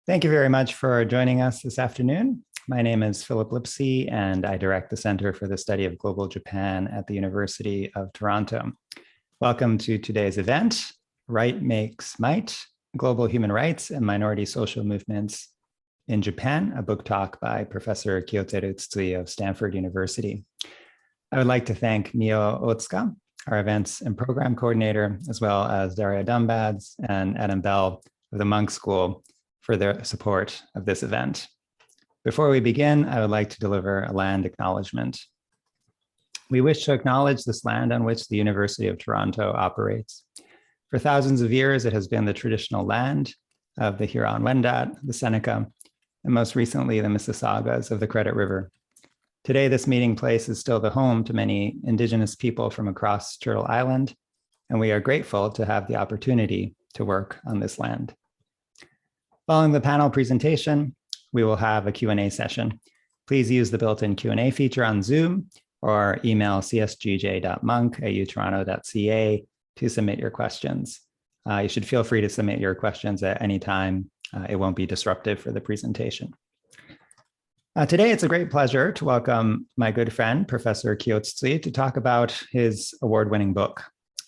Thank you very much for joining us this afternoon. My name is Philip Lipsey, and I direct the Center for the Study of Global Japan at the University of Toronto. Welcome to today's event, Right Makes Might, Global Human Rights and Minority Social Movements in Japan, a book talk by Professor Kiyoteru Tsutsui of Stanford University. I would like to thank Mio Otsuka, our events and program coordinator, as well as Daria Dumbads and Adam Bell of the Munk School for their support of this event. Before we begin, I would like to deliver a land acknowledgement. We wish to acknowledge this land on which the University of Toronto operates. For thousands of years, it has been the traditional land of the Huron-Wendat, the Seneca, and most recently, the Mississaugas of the Credit River. Today, this meeting place is still the home to many Indigenous people from across Turtle Island, and we are grateful to have the opportunity to work on this land. Following the panel presentation, we will have a Q&A session. Please use the built-in Q&A feature on Zoom or email csgj.munk@utoronto.ca to submit your questions. You should feel free to submit your questions at any time. It won't be disruptive for the presentation. Today, it's a great pleasure to welcome my good friend, Professor Kiyoteru Tsutsui, to talk about his award-winning book.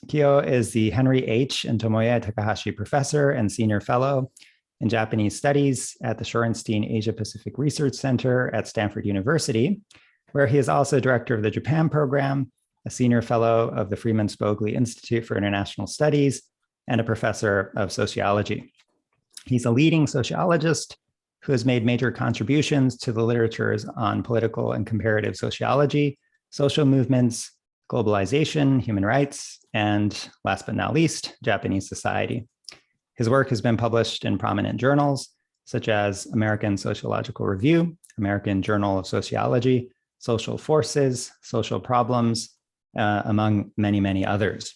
Kiyo is the Henry H. and Tomoya Takahashi Professor and Senior Fellow in Japanese Studies at the Shorenstein Asia Pacific Research Center at Stanford University, where he is also director of the Japan program, a senior fellow of the Freeman Spogli Institute for International Studies, and a professor of sociology. He's a leading sociologist who has made major contributions to the literatures on political and comparative sociology, social movements, globalization, human rights, and last but not least, Japanese society. His work has been published in prominent journals, such as American Sociological Review, American Journal of Sociology, Social Forces, Social Problems, among many, many others.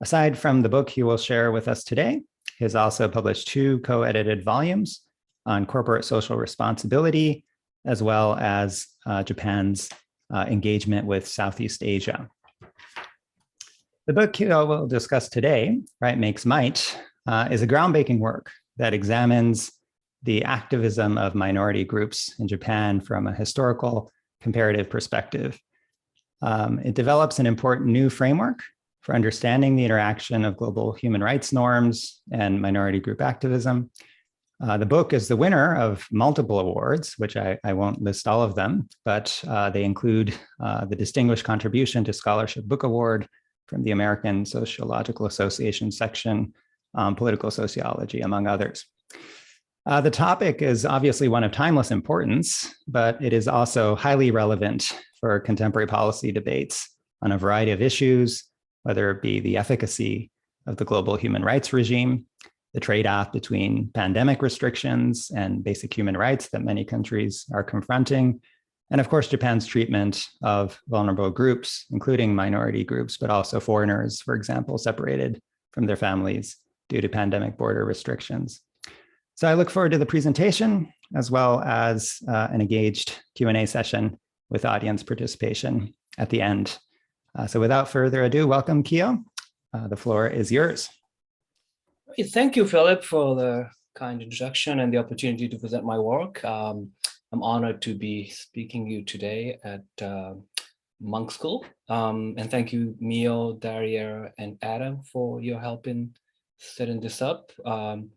Aside from the book he will share with us today, he has also published 2 co-edited volumes on corporate social responsibility, as well as Japan's engagement with Southeast Asia. The book he will discuss today, Right Makes Might, is a groundbreaking work that examines the activism of minority groups in Japan from a historical comparative perspective. It develops an important new framework for understanding the interaction of global human rights norms and minority group activism. The book is the winner of multiple awards, which I won't list all of them, but they include the Distinguished Contribution to Scholarship Book Award from the American Sociological Association section on political sociology, among others. The topic is obviously one of timeless importance, but it is also highly relevant for contemporary policy debates on a variety of issues, whether it be the efficacy of the global human rights regime, the trade-off between pandemic restrictions and basic human rights that many countries are confronting, and of course, Japan's treatment of vulnerable groups, including minority groups, but also foreigners, for example, separated from their families due to pandemic border restrictions. So I look forward to the presentation, as well as an engaged Q&A session with audience participation at the end. So without further ado, welcome, Kiyo. The floor is yours. Thank you, Philip, for the kind introduction and the opportunity to present my work. I'm honored to be speaking to you today at Munk School. And thank you, Mio, Daria, and Adam for your help in setting this up. I'm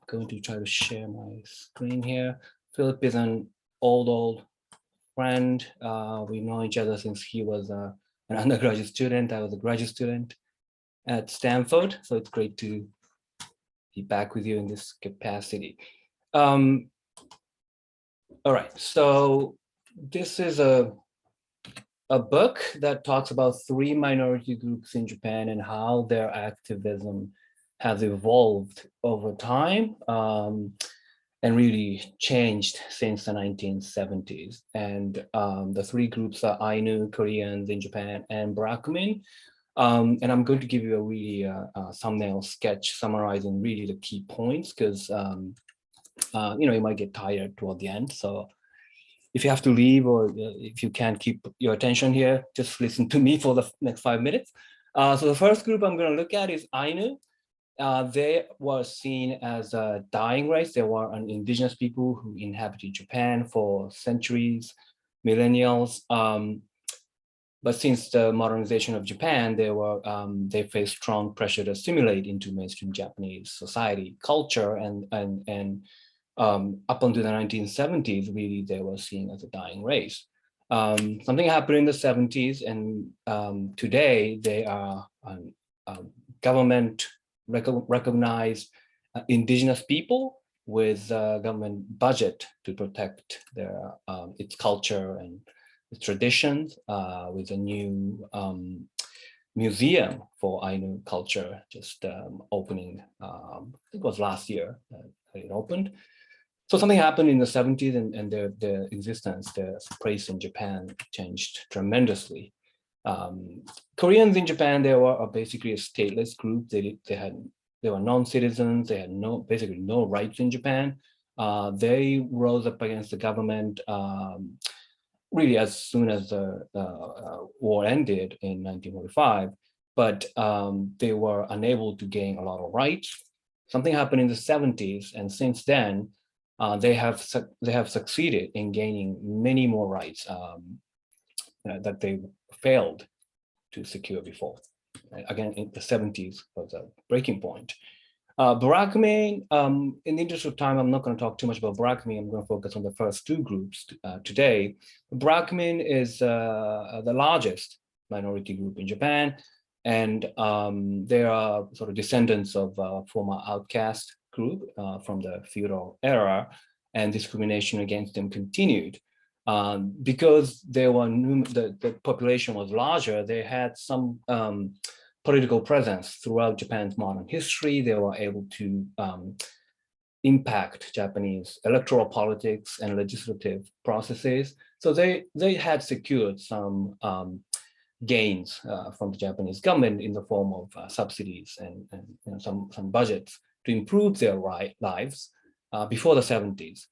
going to try to share my screen here. Philip is an old friend. We've known each other since he was an undergraduate student. I was a graduate student at Stanford. So it's great to be back with you in this capacity. All right, so this is a book that talks about 3 minority groups in Japan and how their activism has evolved over time and really changed since the 1970s. And the 3 groups are Ainu, Koreans in Japan, and Burakumin. And I'm going to give you a really thumbnail sketch summarizing really the key points, because you might get tired toward the end. So if you have to leave, or if you can't keep your attention here, just listen to me for the next 5 minutes. So the first group I'm going to look at is Ainu. they were seen as a dying race. They were an indigenous people who inhabited Japan for centuries, millennials. But since the modernization of Japan, they faced strong pressure to assimilate into mainstream Japanese society, culture, and up until the 1970s, really they were seen as a dying race. Something happened in the 70s, and today they are government recognized indigenous people with government budget to protect their its culture and its traditions, with a new museum for Ainu culture just opening. I think it was last year it opened. So something happened in the 70s, and their existence, their place in Japan changed tremendously. Koreans in Japan, they were basically a stateless group. They were non-citizens. They had basically no rights in Japan. They rose up against the government really as soon as the war ended in 1945, but they were unable to gain a lot of rights. Something happened in the 70s, and since then, they have succeeded in gaining many more rights that they failed to secure before. Again, in the 70s was a breaking point. Burakumin, in the interest of time, I'm not going to talk too much about Burakumin. I'm going to focus on the first two groups today. Burakumin is the largest minority group in Japan, and they are sort of descendants of former outcaste group from the feudal era, and discrimination against them continued. Because the population was larger, they had some political presence throughout Japan's modern history. They were able to impact Japanese electoral politics and legislative processes. So they had secured some gains from the Japanese government in the form of subsidies and some budgets to improve their lives before the 70s.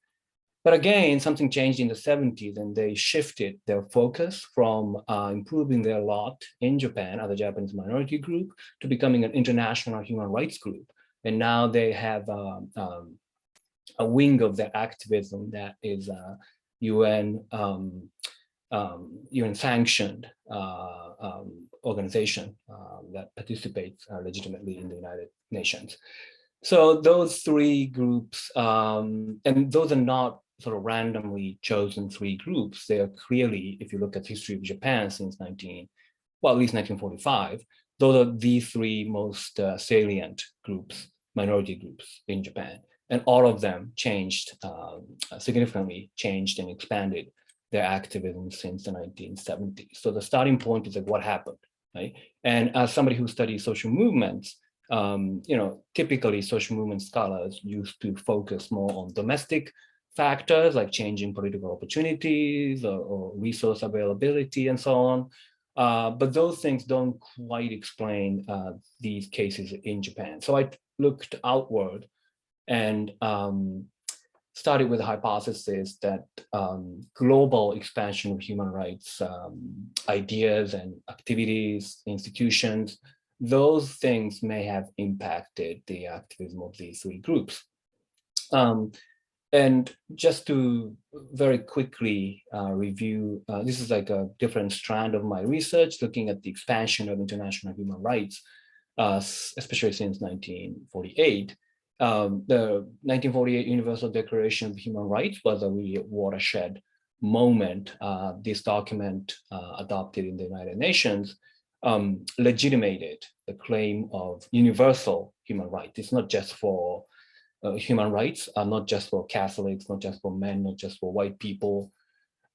But again, something changed in the 70s, and they shifted their focus from improving their lot in Japan as a Japanese minority group to becoming an international human rights group. And now they have a wing of their activism that is UN sanctioned organization that participates legitimately in the United Nations. So those three groups, and those are not sort of randomly chosen three groups. They are clearly, if you look at the history of Japan since at least 1945, those are the three most salient groups, minority groups in Japan. And all of them changed, significantly changed and expanded their activism since the 1970s. So the starting point is like what happened, right? And as somebody who studies social movements, typically social movement scholars used to focus more on domestic factors like changing political opportunities or resource availability and so on. But those things don't quite explain these cases in Japan. So I looked outward and started with the hypothesis that global expansion of human rights ideas and activities, institutions, those things may have impacted the activism of these three groups. And just to very quickly review, this is like a different strand of my research, looking at the expansion of international human rights, especially since 1948. The 1948 Universal Declaration of Human Rights was a really watershed moment. This document adopted in the United Nations legitimated the claim of universal human rights. It's not just for human rights, not just for Catholics, not just for men, not just for white people.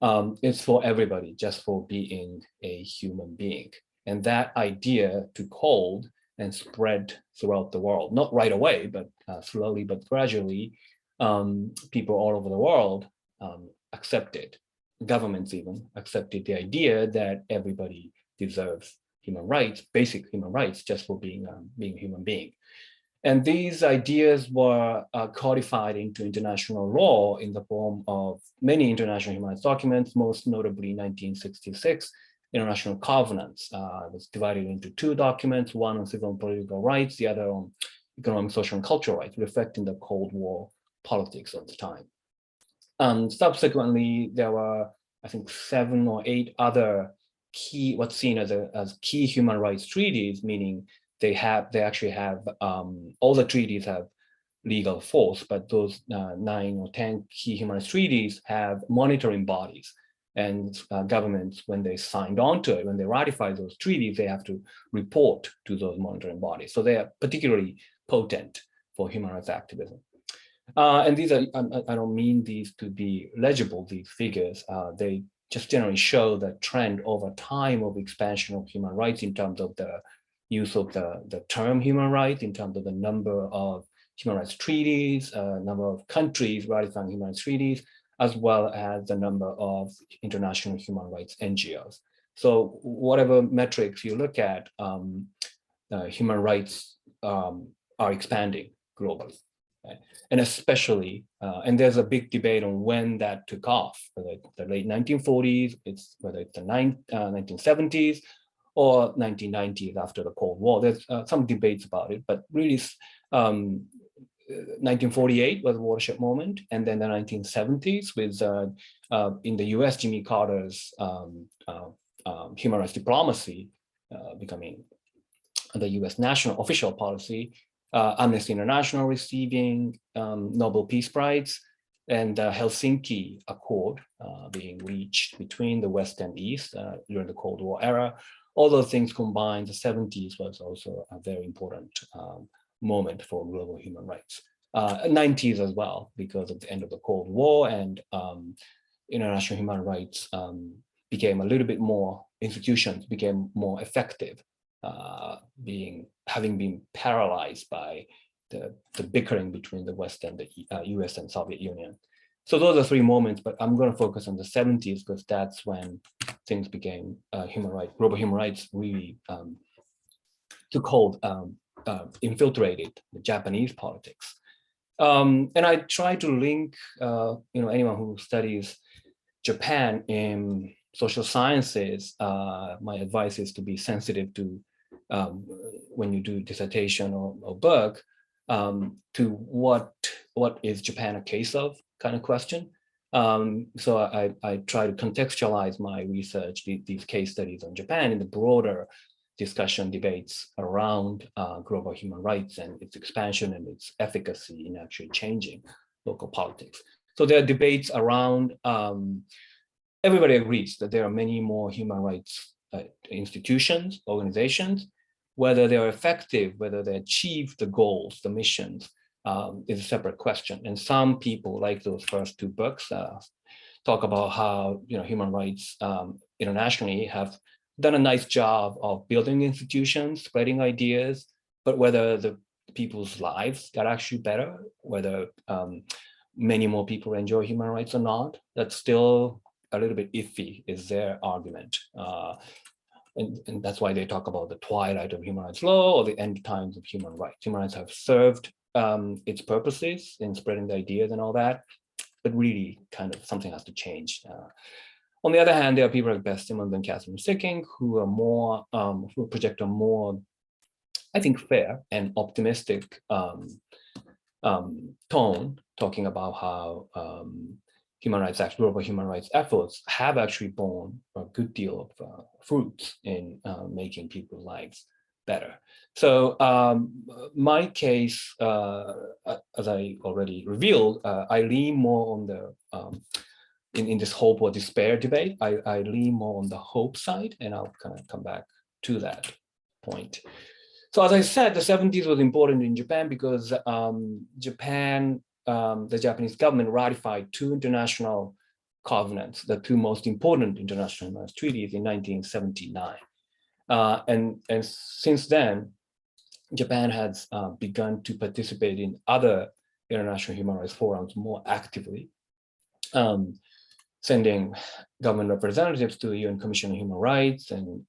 It's for everybody, just for being a human being. And that idea took hold and spread throughout the world, not right away, but slowly but gradually. People all over the world accepted, governments even accepted the idea that everybody deserves human rights, basic human rights, just for being a human being. And these ideas were codified into international law in the form of many international human rights documents, most notably 1966 International Covenants. It was divided into two documents, one on civil and political rights, the other on economic, social, and cultural rights, reflecting the Cold War politics of the time. Subsequently, there were, I think, 7 or 8 other key, what's seen as key human rights treaties, meaning they actually have, all the treaties have legal force, but those 9 or 10 key human rights treaties have monitoring bodies. And governments, when they signed on to it, when they ratified those treaties, they have to report to those monitoring bodies. So they are particularly potent for human rights activism. And these are, I don't mean these to be legible, these figures. They just generally show the trend over time of expansion of human rights in terms of the use of the term human rights, in terms of the number of human rights treaties, number of countries ratifying human rights treaties, as well as the number of international human rights NGOs. So whatever metrics you look at, human rights are expanding globally. Right? And especially, and there's a big debate on when that took off, whether it's the late 1940s, whether it's the 1970s, or 1990s after the Cold War. There's some debates about it, but really 1948 was a watershed moment, and then the 1970s with in the US, Jimmy Carter's human rights diplomacy becoming the US national official policy, Amnesty International receiving Nobel Peace Prize, and the Helsinki Accord being reached between the West and East during the Cold War era. All those things combined, the 70s was also a very important moment for global human rights. 90s as well, because of the end of the Cold War, and international human rights became a little bit more, institutions became more effective, having been paralyzed by the bickering between the West and the US and Soviet Union. So those are 3 moments, but I'm going to focus on the 70s because that's when things became global human rights really took hold, infiltrated the Japanese politics. And I try to link, anyone who studies Japan in social sciences, my advice is to be sensitive to, when you do dissertation or book, to what is Japan a case of kind of question. So I try to contextualize my research, these case studies on Japan, in the broader discussion debates around global human rights and its expansion and its efficacy in actually changing local politics. So there are debates around, everybody agrees that there are many more human rights institutions, organizations. Whether they're effective, whether they achieve the goals, the missions, is a separate question. And some people, like those first 2 books, talk about how human rights internationally have done a nice job of building institutions, spreading ideas, but whether the people's lives got actually better, whether many more people enjoy human rights or not, that's still a little bit iffy, is their argument. And that's why they talk about the twilight of human rights law or the end times of human rights. Human rights have served its purposes in spreading the ideas and all that, but really kind of something has to change. On the other hand, there are people like Beth Simmons and Catherine Sicking who are more, who project a more, I think, fair and optimistic tone, talking about how global human rights efforts have actually borne a good deal of fruits in making people's lives better. So my case, as I already revealed, I lean more on the, in this hope or despair debate, I lean more on the hope side, and I'll kind of come back to that point. So as I said, the 70s was important in Japan because Japan, the Japanese government ratified 2 international covenants, the 2 most important international human rights treaties in 1979. And since then, Japan has begun to participate in other international human rights forums more actively, sending government representatives to the UN Commission on Human Rights and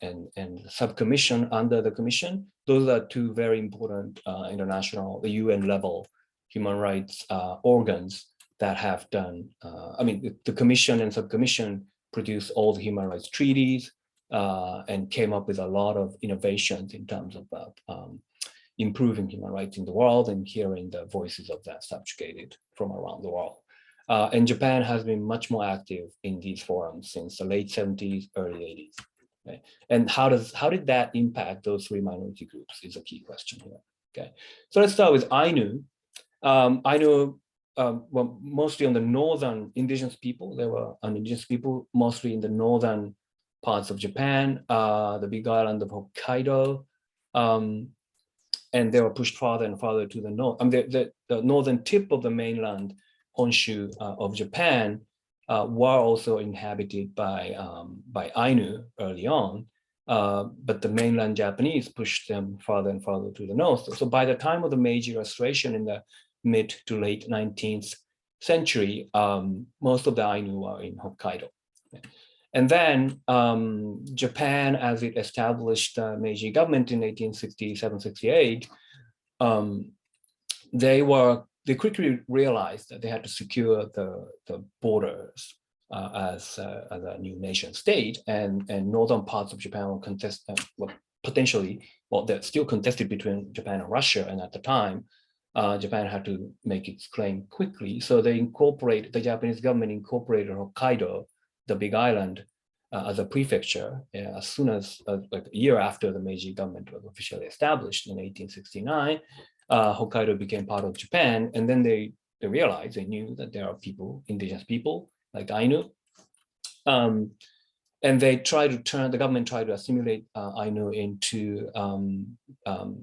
subcommission under the commission. Those are 2 very important international, the UN level human rights organs that have done, the commission and subcommission produced all the human rights treaties and came up with a lot of innovations in terms of improving human rights in the world and hearing the voices of the subjugated from around the world. And Japan has been much more active in these forums since the late 70s, early 80s. Okay? And how did that impact those three minority groups is a key question here. Okay, so let's start with Ainu. Ainu, well, mostly on the northern indigenous people. There were indigenous people mostly in the northern parts of Japan, the big island of Hokkaido, and they were pushed farther and farther to the north. The northern tip of the mainland Honshu of Japan were also inhabited by Ainu early on, but the mainland Japanese pushed them farther and farther to the north. So by the time of the Meiji Restoration in the mid to late 19th century, most of the Ainu were in Hokkaido. And then Japan, as it established the Meiji government in 1867-68, they quickly realized that they had to secure the borders as a new nation state, and northern parts of Japan were they're still contested between Japan and Russia, and at the time, Japan had to make its claim quickly. So the Japanese government incorporated Hokkaido, the big island, as a prefecture as soon as like a year after the Meiji government was officially established in 1869. Hokkaido became part of Japan, and then they knew that there are people, indigenous people like Ainu, and the government tried to assimilate Ainu into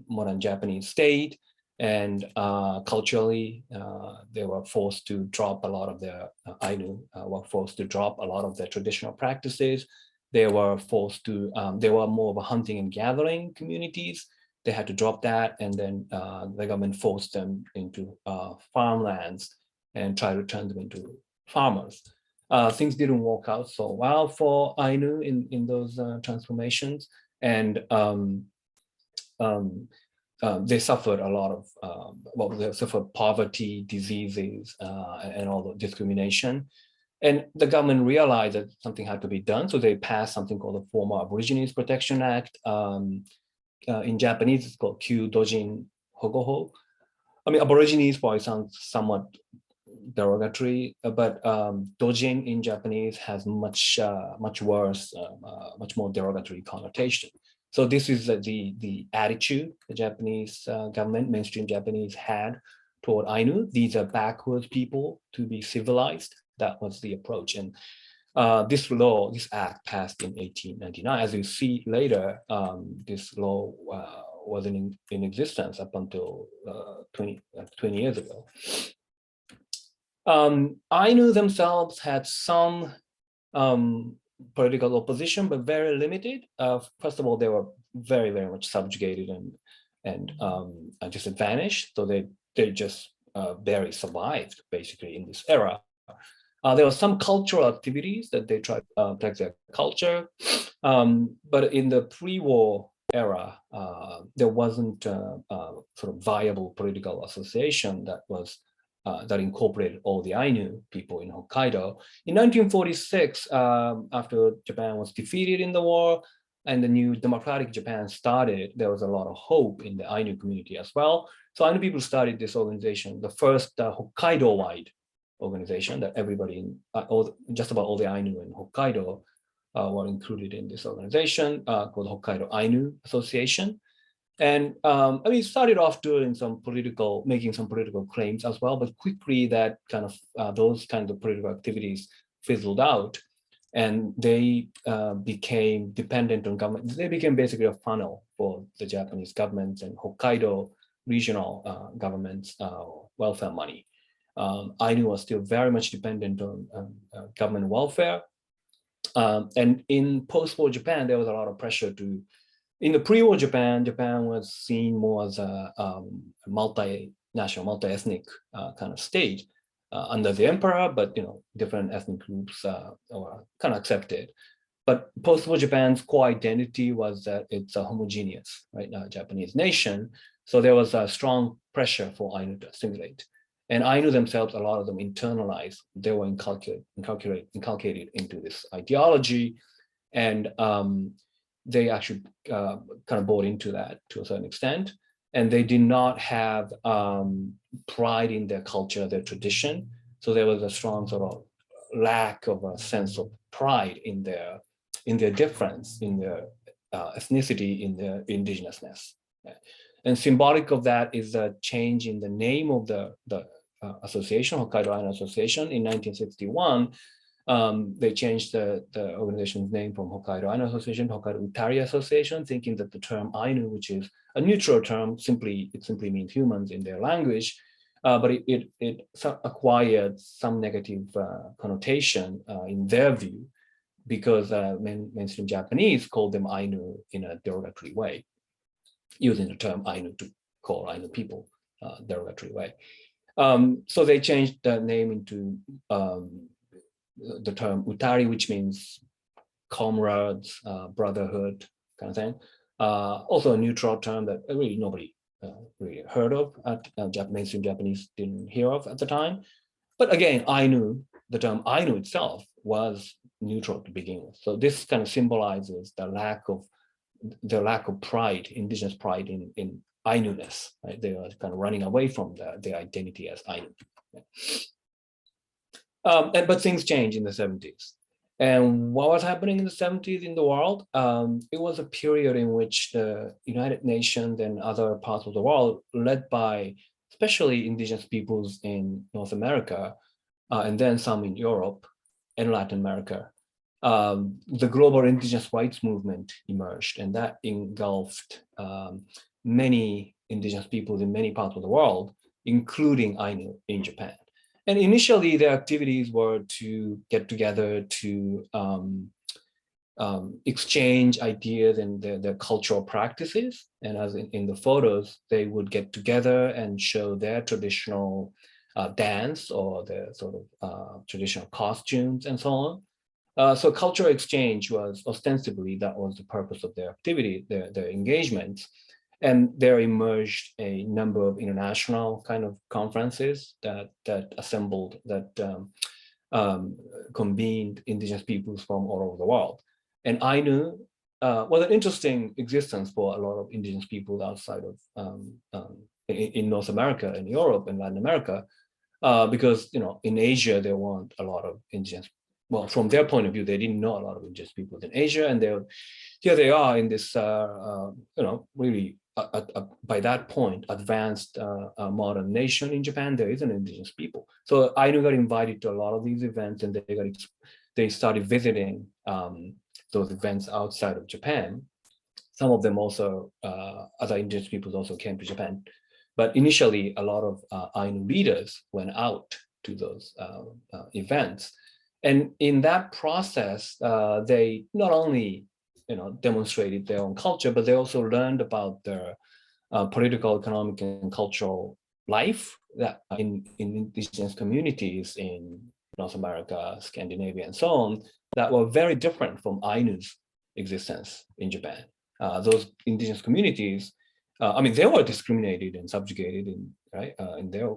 modern Japanese state. And culturally, they were forced to drop a lot of their Ainu were forced to drop a lot of their traditional practices. They were forced to, they were more of a hunting and gathering communities. They had to drop that, and then the government forced them into farmlands and tried to turn them into farmers. Things didn't work out so well for Ainu in those transformations, and they suffered a lot of, they suffered poverty, diseases, and all the discrimination. And the government realized that something had to be done, so they passed something called the Former Aborigines Protection Act. In Japanese, it's called Kyu Dojin Hogoho. I mean, Aborigines probably sounds somewhat derogatory, but Dojin in Japanese has much worse, much more derogatory connotation. So this is the attitude the Japanese government, mainstream Japanese, had toward Ainu. These are backwards people to be civilized. That was the approach. And this act passed in 1899. As you see later, this law wasn't in existence up until 20 years ago. Ainu themselves had some political opposition, but very limited. First of all, they were very, very much subjugated and disadvantaged. So they just barely survived, basically, in this era. There were some cultural activities that they tried to protect their culture, but in the pre-war era, there wasn't a sort of viable political association that incorporated all the Ainu people in Hokkaido. In 1946, after Japan was defeated in the war and the new democratic Japan started, there was a lot of hope in the Ainu community as well. So Ainu people started this organization, the first Hokkaido-wide organization that everybody, just about all the Ainu in Hokkaido were included in this organization called Hokkaido Ainu Association. And I mean, it started off making some political claims as well, but quickly that kind of, those kinds of political activities fizzled out, and they became dependent on government. They became basically a funnel for the Japanese government and Hokkaido regional government's welfare money. Ainu was still very much dependent on government welfare. And in post-war Japan, there was a lot of pressure in the pre-war Japan was seen more as a multinational, multi-ethnic kind of state under the emperor, but different ethnic groups were kind of accepted. But post-war Japan's core identity was that it's a homogeneous, right, Japanese nation. So there was a strong pressure for Ainu to assimilate. And Ainu themselves, a lot of them internalized, they were inculcated into this ideology, and they actually kind of bought into that to a certain extent. and they did not have pride in their culture, their tradition. So there was a strong sort of lack of a sense of pride in their difference, in their ethnicity, in their indigenousness. And symbolic of that is a change in the name of the association, Hokkaido Ainu Association. In 1961, they changed the organization's name from Hokkaido Ainu Association to Hokkaido Utari Association, thinking that the term Ainu, which is a neutral term, simply means humans in their language, but it acquired some negative connotation in their view, because mainstream Japanese called them Ainu in a derogatory way, using the term Ainu to call Ainu people derogatory way. So they changed the name into the term Utari, which means comrades, brotherhood, kind of thing. Also a neutral term that really nobody really heard of. Mainstream Japanese didn't hear of at the time. But again, Ainu, the term Ainu itself was neutral to begin with. So this kind of symbolizes the lack of pride, indigenous pride in Ainu-ness. Right? They are kind of running away from their identity as Ainu. But things changed in the 70s. And what was happening in the 70s in the world? It was a period in which the United Nations and other parts of the world, led by especially indigenous peoples in North America, and then some in Europe and Latin America, the global indigenous rights movement emerged, and that engulfed many indigenous peoples in many parts of the world, including Ainu in Japan. And initially, their activities were to get together to exchange ideas and their cultural practices. And as in the photos, they would get together and show their traditional dance or their sort of traditional costumes and so on. So cultural exchange was ostensibly, that was the purpose of their activity, their engagements. And there emerged a number of international kind of conferences that assembled, that convened indigenous peoples from all over the world. And Ainu was an interesting existence for a lot of indigenous people outside of in North America and Europe and Latin America, because in Asia there weren't a lot of indigenous. Well, from their point of view, they didn't know a lot of indigenous people in Asia, and here they are in this really. By that point, advanced modern nation in Japan, there is an indigenous people. So Ainu got invited to a lot of these events, and they started visiting those events outside of Japan. Some of them also, other indigenous peoples also came to Japan. But initially, a lot of Ainu leaders went out to those events. And in that process, they not only demonstrated their own culture, but they also learned about their political, economic, and cultural life that in indigenous communities in North America, Scandinavia, and so on, that were very different from Ainu's existence in Japan. Those indigenous communities, they were discriminated and subjugated in their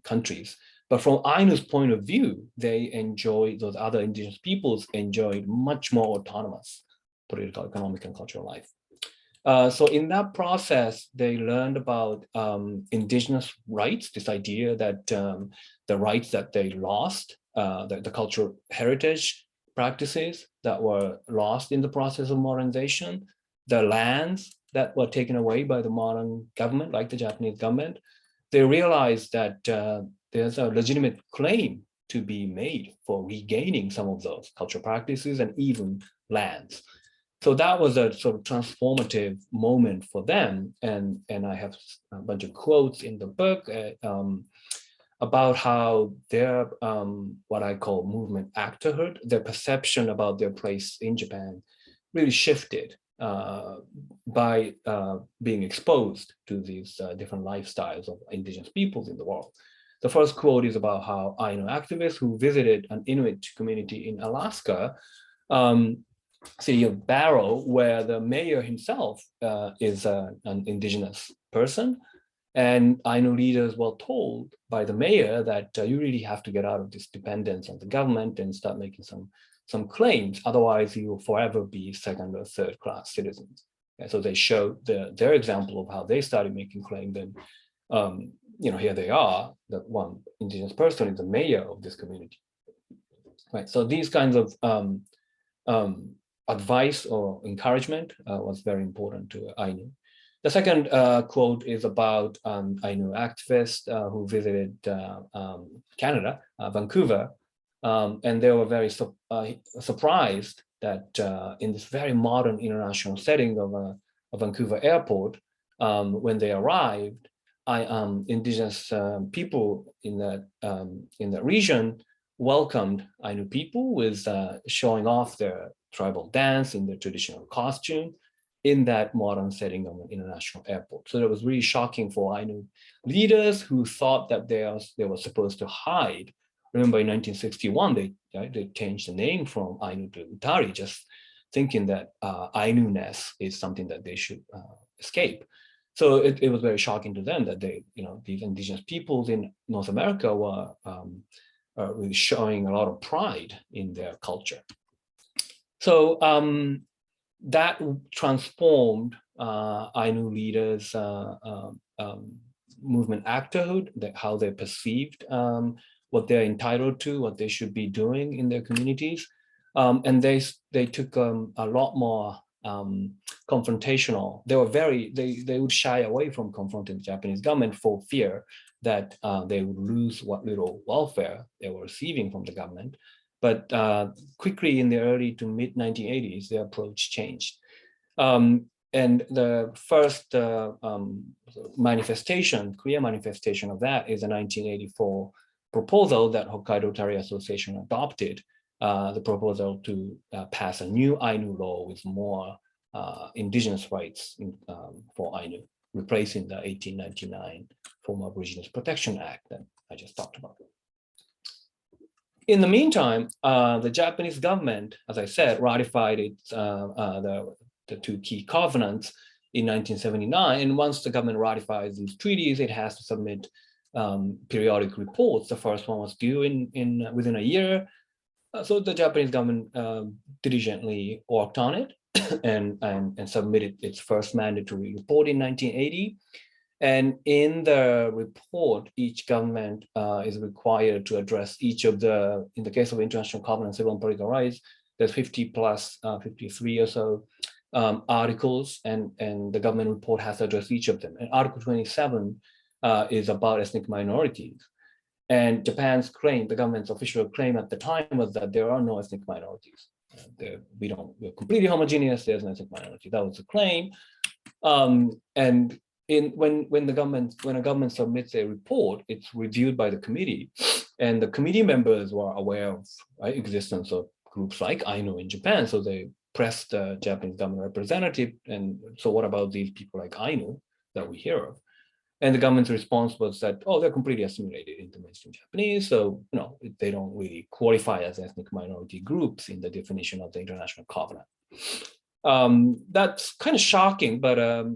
countries. But from Ainu's point of view, those other indigenous peoples enjoyed much more autonomous political, economic, and cultural life. So in that process, they learned about indigenous rights, this idea that the rights that they lost, the cultural heritage practices that were lost in the process of modernization, the lands that were taken away by the modern government, like the Japanese government, they realized that there's a legitimate claim to be made for regaining some of those cultural practices and even lands. So that was a sort of transformative moment for them. And I have a bunch of quotes in the book about how their, what I call movement actorhood, their perception about their place in Japan really shifted by being exposed to these different lifestyles of indigenous peoples in the world. The first quote is about how Ainu activists who visited an Inuit community in Alaska, city of Barrow, where the mayor himself is an indigenous person. And Ainu leaders were told by the mayor that you really have to get out of this dependence on the government and start making some claims. Otherwise, you will forever be second or third class citizens. And so they showed their example of how they started making claims. And here they are, that one indigenous person is the mayor of this community. Right. So these kinds of advice or encouragement was very important to Ainu. The second quote is about Ainu activist who visited Canada, Vancouver, and they were very surprised that in this very modern international setting of a Vancouver airport, when they arrived, Indigenous people in that region welcomed Ainu people with showing off their tribal dance in their traditional costume in that modern setting of an international airport. So that was really shocking for Ainu leaders who thought that they were supposed to hide. Remember, in 1961, they changed the name from Ainu to Utari, just thinking that Ainu-ness is something that they should escape. So it was very shocking to them that these indigenous peoples in North America were really showing a lot of pride in their culture. So that transformed Ainu leaders' movement actorhood, how they perceived what they're entitled to, what they should be doing in their communities. And they took a lot more confrontational. They would shy away from confronting the Japanese government for fear that they would lose what little welfare they were receiving from the government. But quickly in the early to mid 1980s, the approach changed. And the first clear manifestation of that is a 1984 proposal that Hokkaido Tari Association adopted, the proposal to pass a new Ainu law with more indigenous rights for Ainu, replacing the 1899 Former Aborigines Protection Act that I just talked about. In the meantime, the Japanese government, as I said, ratified the two key covenants in 1979. And once the government ratifies these treaties, it has to submit periodic reports. The first one was due within a year. So the Japanese government diligently worked on it and submitted its first mandatory report in 1980. And in the report, each government is required to address each of in the case of international covenant civil and political rights, there's 53 or so articles, and the government report has to address each of them. And Article 27 is about ethnic minorities. And Japan's claim, the government's official claim at the time, was that there are no ethnic minorities. We're completely homogeneous, there's no ethnic minority. That was the claim. And when a government submits a report, it's reviewed by the committee, and the committee members were aware of existence of groups like Ainu in Japan, so they pressed the Japanese government representative, and so what about these people like Ainu that we hear of? And the government's response was that, oh, they're completely assimilated into mainstream Japanese, so they don't really qualify as ethnic minority groups in the definition of the international covenant. That's kind of shocking, but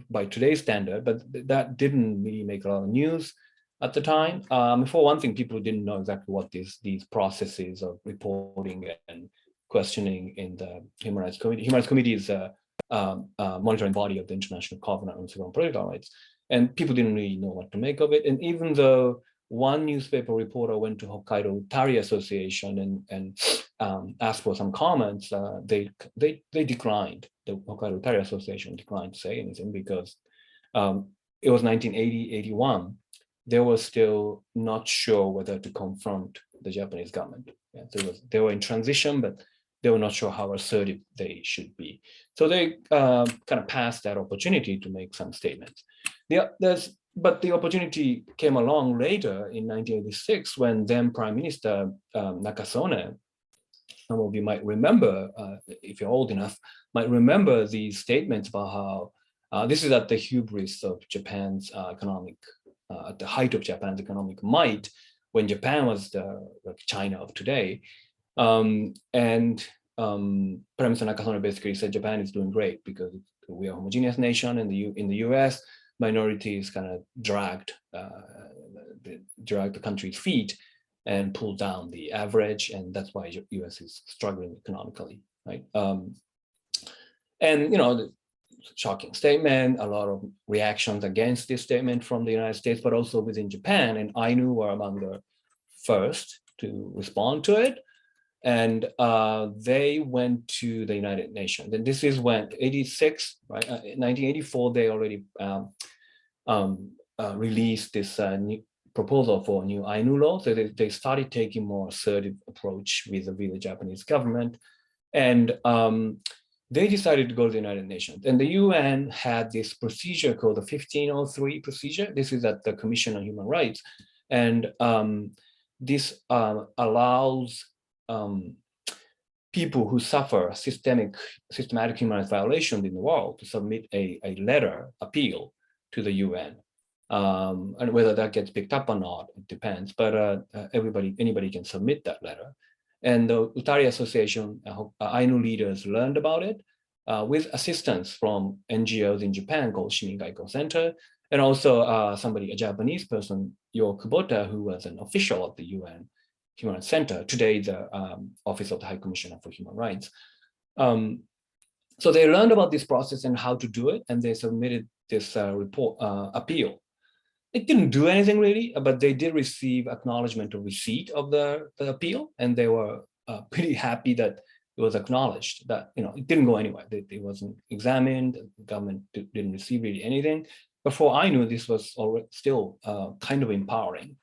by today's standard, but that didn't really make a lot of news at the time. For one thing, people didn't know exactly what these processes of reporting and questioning in the Human Rights Committee. Human Rights Committee is a monitoring body of the International Covenant on Civil and Political Rights, and people didn't really know what to make of it. And even though one newspaper reporter went to Hokkaido Tari Association and asked for some comments, they declined. The Hokkaido Tari Association declined to say anything because it was 1980, 81. They were still not sure whether to confront the Japanese government. Yeah, they were in transition, but they were not sure how assertive they should be. So they kind of passed that opportunity to make some statements. But the opportunity came along later in 1986 when then Prime Minister Nakasone, some of you might remember, if you're old enough, might remember these statements about how this is at the hubris of Japan's at the height of Japan's economic might, when Japan was the China of today. Prime Minister Nakasone basically said Japan is doing great because we are a homogeneous nation. In the US, minorities kind of dragged the country's feet and pulled down the average, and that's why US is struggling economically, right? And, the shocking statement, a lot of reactions against this statement from the United States, but also within Japan. And Ainu were among the first to respond to it. And they went to the United Nations. And this is when 86, right? 1984, they already released this new proposal for a new Ainu law. So they started taking more assertive approach with the Japanese government. And they decided to go to the United Nations. And the UN had this procedure called the 1503 procedure. This is at the Commission on Human Rights. And this allows people who suffer systematic human rights violations in the world to submit a letter appeal to the UN. And whether that gets picked up or not, it depends. But anybody can submit that letter. And the Utari Association, Ainu leaders learned about it with assistance from NGOs in Japan called Shimingaiko Center, and also a Japanese person, Yo Kubota, who was an official of the UN Human Rights Center, today the Office of the High Commissioner for Human Rights. So they learned about this process and how to do it, and they submitted this appeal. It didn't do anything really, but they did receive acknowledgement of receipt of the appeal, and they were pretty happy that it was acknowledged, that it didn't go anywhere. It wasn't examined. The government didn't receive really anything. But for Ainu, this was still kind of empowering.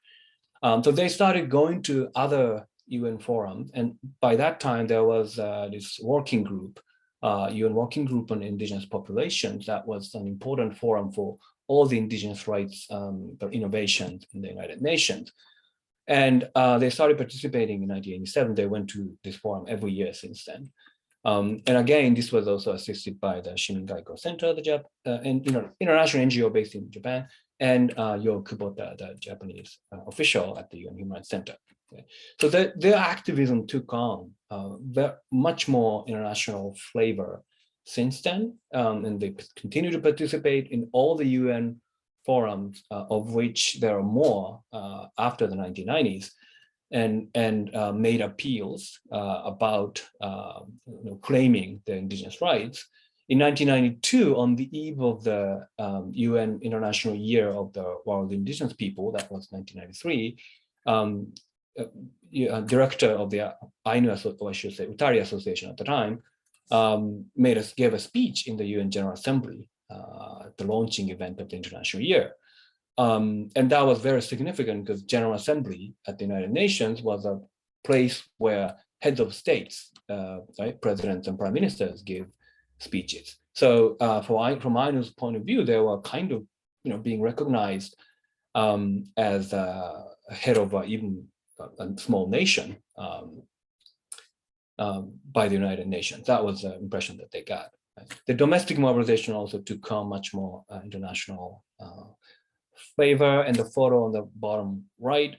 So they started going to other UN forums, and by that time there was this working group, UN Working Group on Indigenous Populations, that was an important forum for all the indigenous rights innovations in the United Nations. And they started participating in 1987. They went to this forum every year since then. And again, this was also assisted by the Shimingaiko Center, the international NGO based in Japan, and Yo Kubota, the Japanese official at the UN Human Rights Center. Okay. So their activism took on much more international flavor since then, and they continue to participate in all the UN forums, of which there are more after the 1990s, and made appeals about claiming the indigenous rights. In 1992, on the eve of the UN International Year of the World Indigenous People, that was 1993, director of the Ainu, or I should say Utari Association at the time, gave a speech in the UN General Assembly, the launching event of the International Year. And that was very significant because General Assembly at the United Nations was a place where heads of states, right, presidents and prime ministers give speeches. So from Ainu's point of view, they were kind of being recognized as head of even a small nation by the United Nations. That was the impression that they got. The domestic mobilization also took on much more international flavor, and the photo on the bottom right,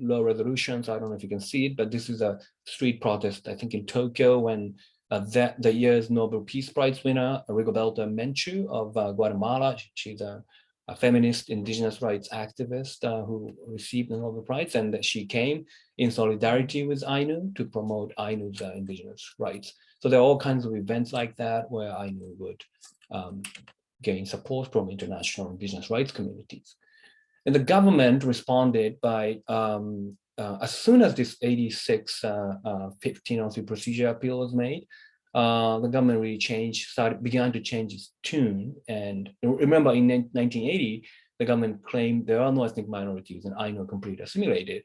low resolution, so I don't know if you can see it, but this is a street protest, I think in Tokyo, when the year's Nobel Peace Prize winner, Rigoberta Menchú of Guatemala, she's a feminist indigenous rights activist who received the Nobel Prize, and that she came in solidarity with Ainu to promote Ainu's indigenous rights. So there are all kinds of events like that where Ainu would gain support from international indigenous rights communities. And the government responded by, as soon as this 86 1503 procedure appeal was made, the government really began to change its tune. And remember, in 1980, the government claimed there are no ethnic minorities and Ainu are completely assimilated.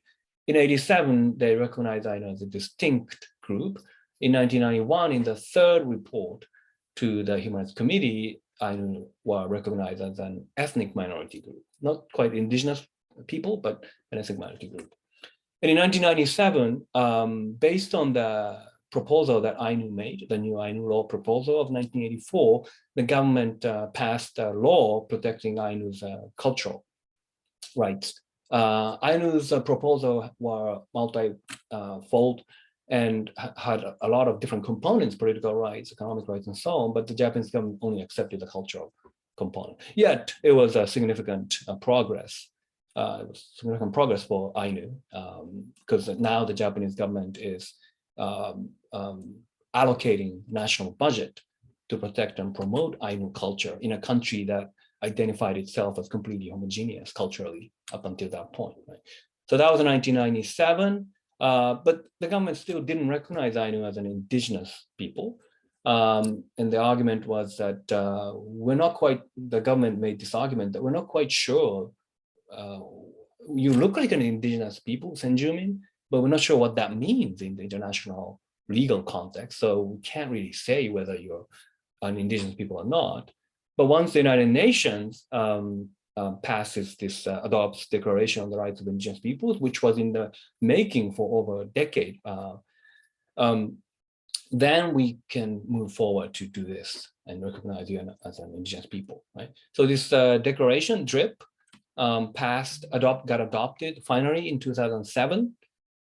In 87, they recognized Ainu as a distinct group. In 1991, in the third report to the Human Rights Committee, Ainu were recognized as an ethnic minority group, not quite indigenous people, but an ethnic minority group. And in 1997, based on the proposal that Ainu made, the new Ainu law proposal of 1984, the government passed a law protecting Ainu's cultural rights. Ainu's proposal were multi-fold and had a lot of different components, political rights, economic rights, and so on, but the Japanese government only accepted the cultural component. Yet, it was a significant progress. It was significant progress for Ainu, because now the Japanese government is allocating national budget to protect and promote Ainu culture in a country that identified itself as completely homogeneous culturally up until that point. Right? So that was in 1997, but the government still didn't recognize Ainu as an indigenous people. And the argument was that the government made this argument that we're not quite sure. You look like an indigenous people, Senjumin, but we're not sure what that means in the international legal context. So we can't really say whether you're an indigenous people or not. But once the United Nations adopts Declaration on the Rights of Indigenous Peoples, which was in the making for over a decade, then we can move forward to do this and recognize you as an indigenous people, right? So this declaration, DRIP, got adopted finally in 2007.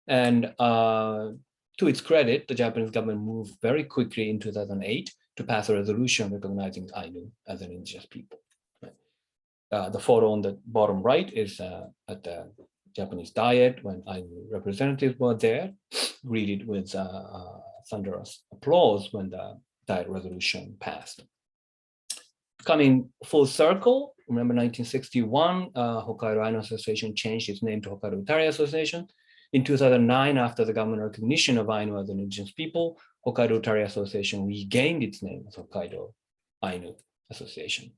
And to its credit, the Japanese government moved very quickly in 2008 to pass a resolution recognizing Ainu as an indigenous people. Right? The photo on the bottom right is at the Japanese Diet when Ainu representatives were there, greeted with thunderous applause when the Diet resolution passed. Coming full circle, remember 1961, Hokkaido Ainu Association changed its name to Hokkaido Utari Association. In 2009, after the government recognition of Ainu as an indigenous people, Hokkaido Utari Association regained its name as Hokkaido Ainu Association,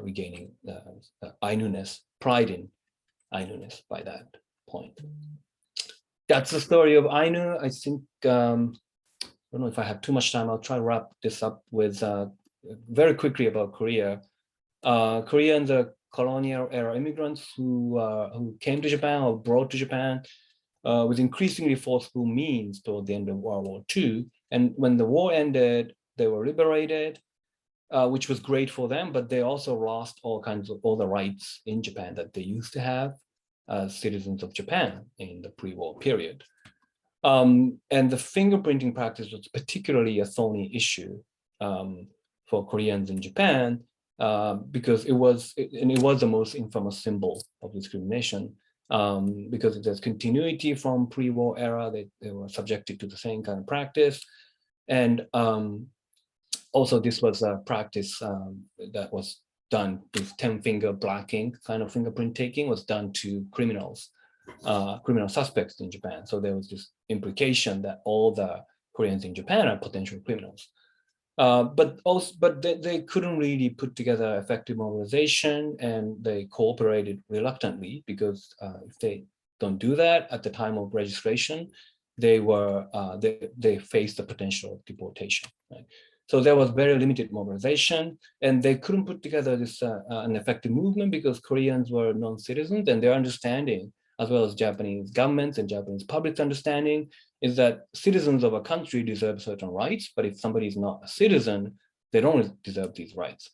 regaining Ainu-ness, pride in Ainu-ness by that point. That's the story of Ainu. I think, I don't know if I have too much time, I'll try to wrap this up with very quickly about Korea. Koreans are colonial era immigrants who came to Japan or brought to Japan with increasingly forceful means toward the end of World War II. And when the war ended, they were liberated, which was great for them, but they also lost all the rights in Japan that they used to have as citizens of Japan in the pre-war period. And the fingerprinting practice was particularly a thorny issue for Koreans in Japan because it was the most infamous symbol of discrimination. Because there's continuity from pre-war era, they were subjected to the same kind of practice. And also this was a practice that was done with 10-finger blacking, kind of fingerprint taking was done to criminal suspects in Japan. So there was this implication that all the Koreans in Japan are potential criminals. But they couldn't really put together effective mobilization, and they cooperated reluctantly because if they don't do that at the time of registration, they faced the potential of deportation. Right? So there was very limited mobilization, and they couldn't put together this an effective movement because Koreans were non-citizens, and their understanding, as well as Japanese governments and Japanese public's understanding, is that citizens of a country deserve certain rights, but if somebody is not a citizen, they don't deserve these rights.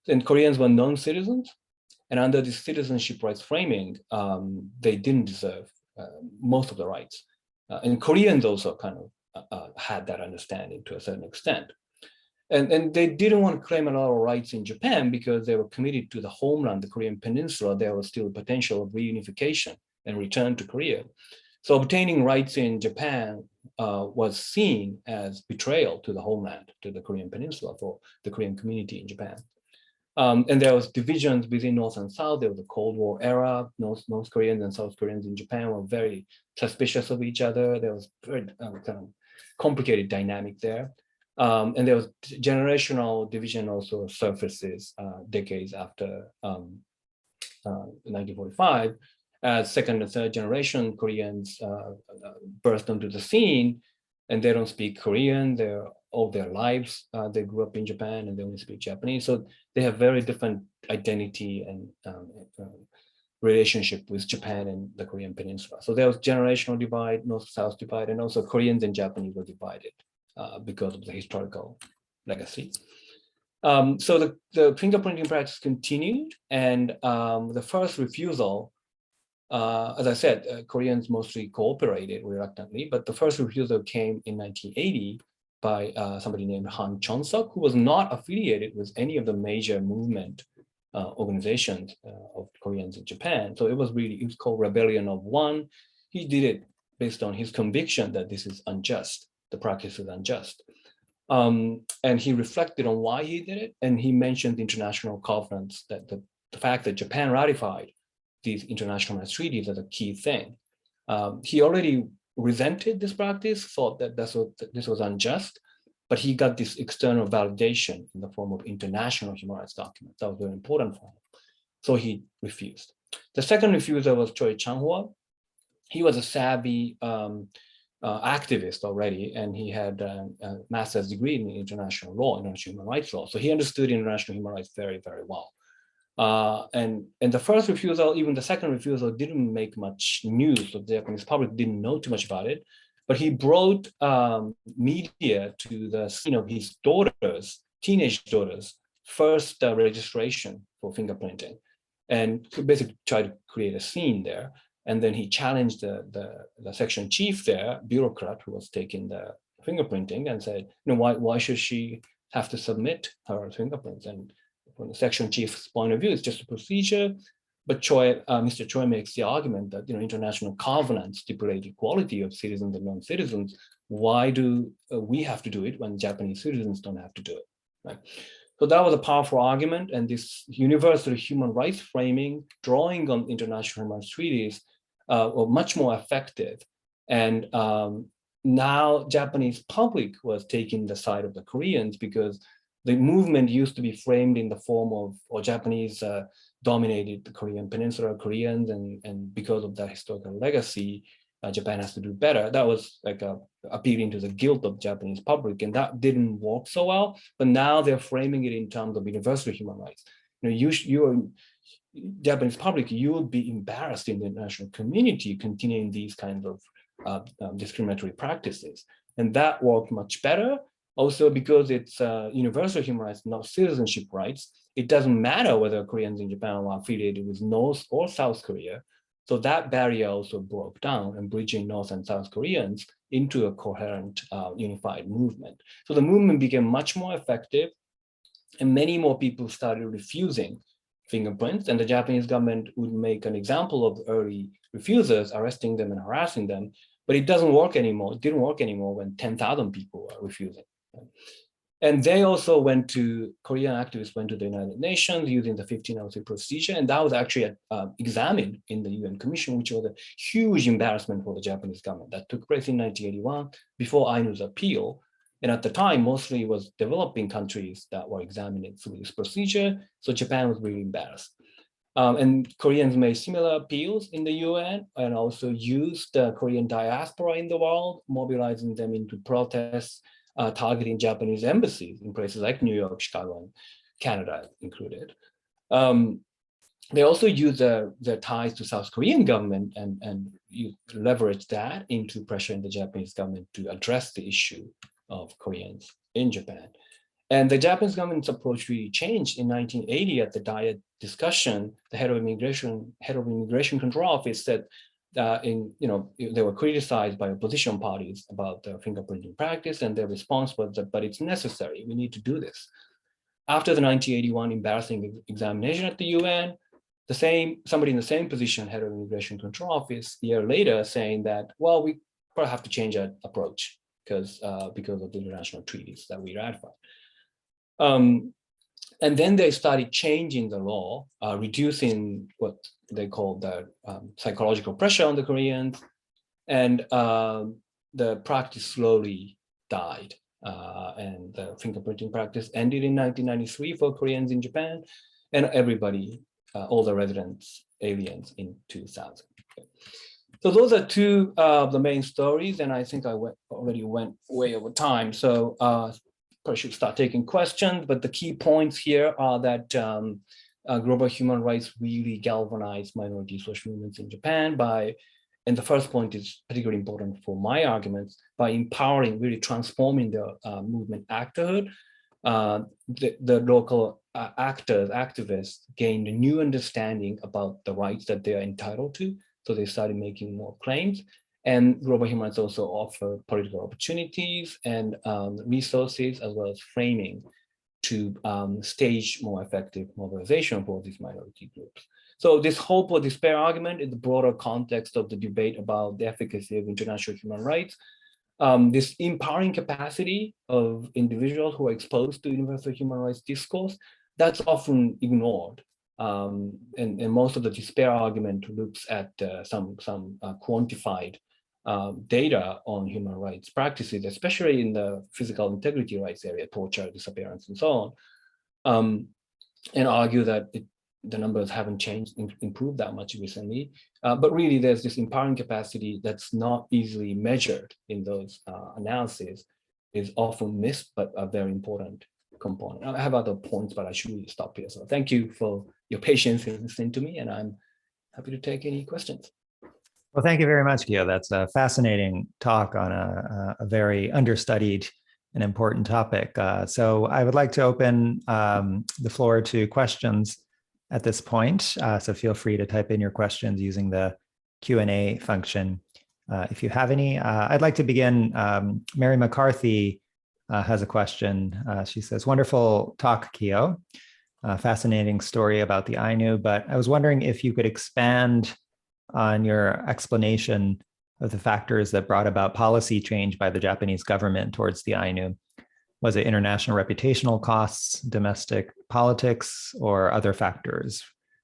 And Koreans were non-citizens, and under this citizenship rights framing, they didn't deserve most of the rights. And Koreans also kind of had that understanding to a certain extent. And they didn't want to claim a lot of rights in Japan because they were committed to the homeland, the Korean peninsula. There was still potential of reunification and return to Korea. So obtaining rights in Japan was seen as betrayal to the homeland, to the Korean peninsula for the Korean community in Japan. And there was divisions within North and South. There was a Cold War era. North Koreans and South Koreans in Japan were very suspicious of each other. There was very kind of complicated dynamic there. And there was generational division also surfaces decades after 1945. As second and third generation Koreans burst onto the scene, and they don't speak Korean. They're all their lives. They grew up in Japan and they only speak Japanese. So they have very different identity and relationship with Japan and the Korean peninsula. So there was generational divide, North-South divide, and also Koreans and Japanese were divided because of the historical legacy. So the fingerprinting practice continued, and the first refusal, as I said, Koreans mostly cooperated reluctantly, but the first refusal came in 1980 by somebody named Han Chon-suk, who was not affiliated with any of the major movement organizations of Koreans in Japan. So it was called Rebellion of One. He did it based on his conviction that this is unjust, the practice is unjust. And he reflected on why he did it. And he mentioned the international covenants, that the fact that Japan ratified these international treaties as a key thing. He already resented this practice, thought that this was unjust, but he got this external validation in the form of international human rights documents. That was very important for him. So he refused. The second refuser was Choi Chang-hwa. He was a savvy activist already, and he had a master's degree in international law, international human rights law. So he understood international human rights very, very well. And the first refusal, even the second refusal, didn't make much news. So the Japanese public didn't know too much about it. But he brought media to the scene of his daughters, teenage daughters, first registration for fingerprinting, and basically tried to create a scene there. And then he challenged the section chief there, bureaucrat who was taking the fingerprinting, and said, why should she have to submit her fingerprints? And from the section chief's point of view, it's just a procedure. But Mr. Choi makes the argument that international covenants stipulate equality of citizens and non-citizens. Why do we have to do it when Japanese citizens don't have to do it? Right? So that was a powerful argument, and this universal human rights framing, drawing on international human rights treaties, were much more effective. And now Japanese public was taking the side of the Koreans, because the movement used to be framed in the form of, or Japanese dominated the Korean Peninsula, Koreans, and because of that historical legacy, Japan has to do better. That was like appealing to the guilt of Japanese public, and that didn't work so well. But now they're framing it in terms of universal human rights. You Japanese public, you will be embarrassed in the international community continuing these kinds of discriminatory practices, and that worked much better. Also, because it's universal human rights, not citizenship rights, it doesn't matter whether Koreans in Japan are affiliated with North or South Korea. So that barrier also broke down, and bridging North and South Koreans into a coherent, unified movement. So the movement became much more effective, and many more people started refusing fingerprints, and the Japanese government would make an example of early refusers, arresting them and harassing them. But it doesn't work anymore. It didn't work anymore when 10,000 people are refusing. And they also Korean activists went to the United Nations using the 1503 procedure, and that was actually examined in the UN Commission, which was a huge embarrassment for the Japanese government. That took place in 1981, before Ainu's appeal. And at the time, mostly it was developing countries that were examining through this procedure, so Japan was really embarrassed. And Koreans made similar appeals in the UN, and also used the Korean diaspora in the world, mobilizing them into protests, targeting Japanese embassies in places like New York, Chicago, and Canada included. They also used their ties to South Korean government and leveraged that into pressuring the Japanese government to address the issue of Koreans in Japan. And the Japanese government's approach really changed in 1980 at the Diet discussion. The head of immigration control office said they were criticized by opposition parties about the fingerprinting practice, and their response was that, but it's necessary, we need to do this. After the 1981 embarrassing examination at the UN, somebody in the same position, head of immigration control office, a year later saying that, well, we probably have to change our approach because of the international treaties that we ratified. And then they started changing the law, reducing what they call the psychological pressure on the Koreans, and the practice slowly died. And the fingerprinting practice ended in 1993 for Koreans in Japan, and everybody, all the residents, aliens in 2000. So those are two of the main stories, and I think I already went way over time. So probably should start taking questions, but the key points here are that global human rights really galvanized minority social movements in Japan and the first point is particularly important for my arguments, by empowering, really transforming the movement actorhood. The local actors, activists gained a new understanding about the rights that they are entitled to, so they started making more claims. And global human rights also offer political opportunities and resources, as well as framing to stage more effective mobilization for these minority groups. So this hope or despair argument is the broader context of the debate about the efficacy of international human rights. this empowering capacity of individuals who are exposed to universal human rights discourse, that's often ignored. And most of the despair argument looks at some quantified data on human rights practices, especially in the physical integrity rights area, torture, disappearance, and so on, and argue that the numbers haven't changed, improved that much recently. But really, there's this empowering capacity that's not easily measured in those analyses, is often missed, but a very important component. I have other points, but I should really stop here. So thank you for your patience in listening to me, and I'm happy to take any questions. Well, thank you very much, Kiyo. That's a fascinating talk on a very understudied and important topic. So I would like to open the floor to questions at this point. So feel free to type in your questions using the Q&A function if you have any. I'd like to begin. Mary McCarthy has a question. She says, wonderful talk, Kiyo. Fascinating story about the Ainu, but I was wondering if you could expand on your explanation of the factors that brought about policy change by the Japanese government towards the Ainu. Was it international reputational costs, domestic politics, or other factors?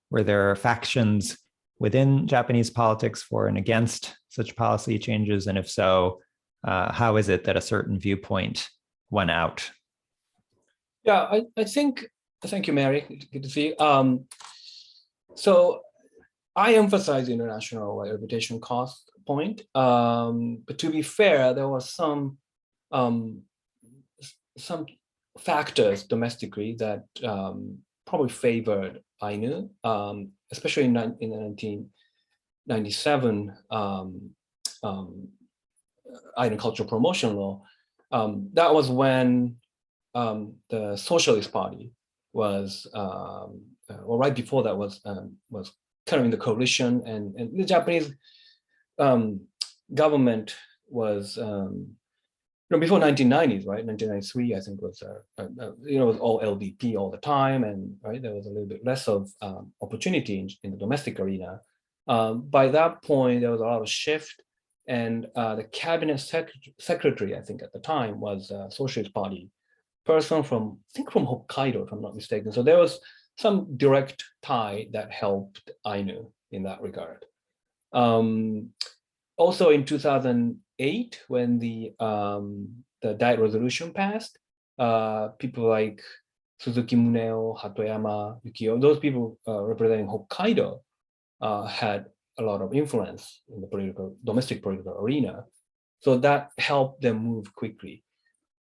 Were there factions within Japanese politics for and against such policy changes? And if so, how is it that a certain viewpoint won out? Yeah, I think, thank you, Mary. Good to see you. So I emphasize the international reputation cost point, but to be fair, there was some factors domestically that probably favored Ainu, especially in the 1997 Ainu cultural promotion law. That was when the Socialist Party was, or right before that was carrying the coalition, and the Japanese government was, before 1990s, right? 1993, I think was, it was all LDP all the time, and right there was a little bit less of opportunity in the domestic arena. By that point, there was a lot of shift, and the cabinet secretary, I think at the time, was a Socialist Party person from, I think from Hokkaido, if I'm not mistaken. So there was some direct tie that helped Ainu in that regard. Also in 2008, when the Diet Resolution passed, people like Suzuki Muneo, Hatoyama, Yukio, those people representing Hokkaido had a lot of influence in the domestic political arena. So that helped them move quickly.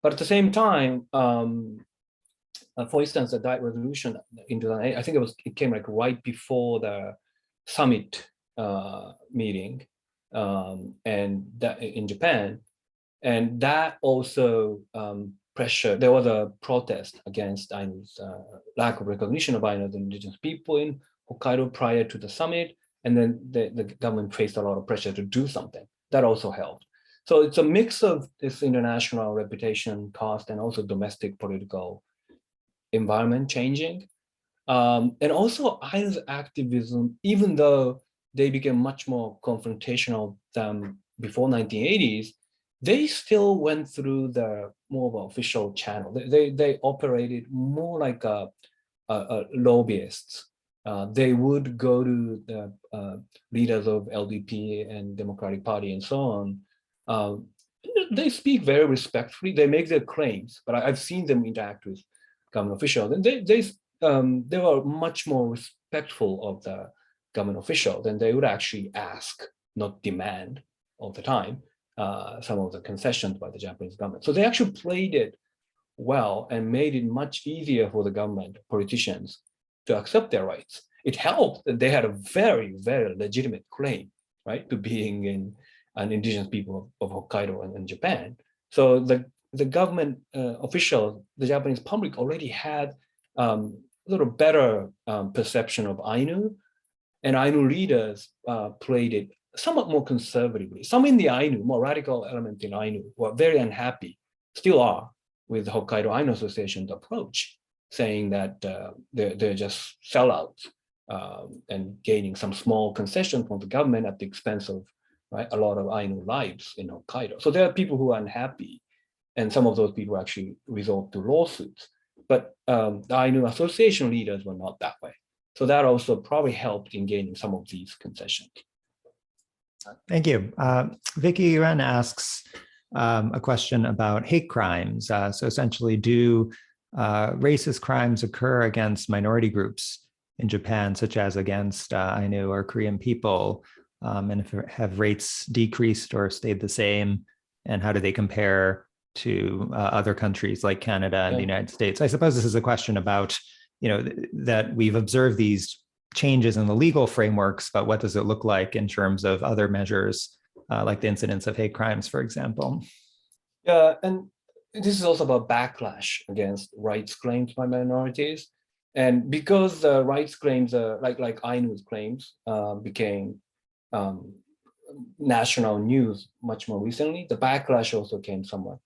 But at the same time, for instance, the Diet Resolution in 2008, I think it came like right before the summit meeting, and that in Japan, and that also pressure. There was a protest against Ainu's lack of recognition of Ainu as indigenous people in Hokkaido prior to the summit, and then the government faced a lot of pressure to do something. That also helped. So it's a mix of this international reputation cost and also domestic political environment changing. And also Ainu's activism, even though they became much more confrontational than before 1980s, they still went through the more of an official channel. They operated more like a lobbyists. They would go to the leaders of LDP and Democratic Party and so on. They speak very respectfully. They make their claims, but I've seen them interact with government officials, and they were much more respectful of the government official than they would actually ask, not demand all the time, some of the concessions by the Japanese government. So they actually played it well and made it much easier for the government politicians to accept their rights. It helped that they had a very, very legitimate claim, right, to being an indigenous people of Hokkaido and Japan. So the government officials, the Japanese public already had a little better perception of Ainu, and Ainu leaders played it somewhat more conservatively. Some in the Ainu, more radical element in Ainu, were very unhappy, still are, with the Hokkaido Ainu Association's approach, saying that they're just sellouts and gaining some small concession from the government at the expense of right? A lot of Ainu lives in Hokkaido. So there are people who are unhappy, and some of those people actually resort to lawsuits. But the Ainu association leaders were not that way. So that also probably helped in gaining some of these concessions. Thank you. Vicky Yuan asks a question about hate crimes. So essentially, do racist crimes occur against minority groups in Japan, such as against Ainu or Korean people? And if have rates decreased or stayed the same? And how do they compare to other countries like Canada and the United States? I suppose this is a question about, that we've observed these changes in the legal frameworks, but what does it look like in terms of other measures, like the incidence of hate crimes, for example? Yeah, and this is also about backlash against rights claims by minorities. And because the rights claims, like Ainu's claims, became national news much more recently, the backlash also came somewhat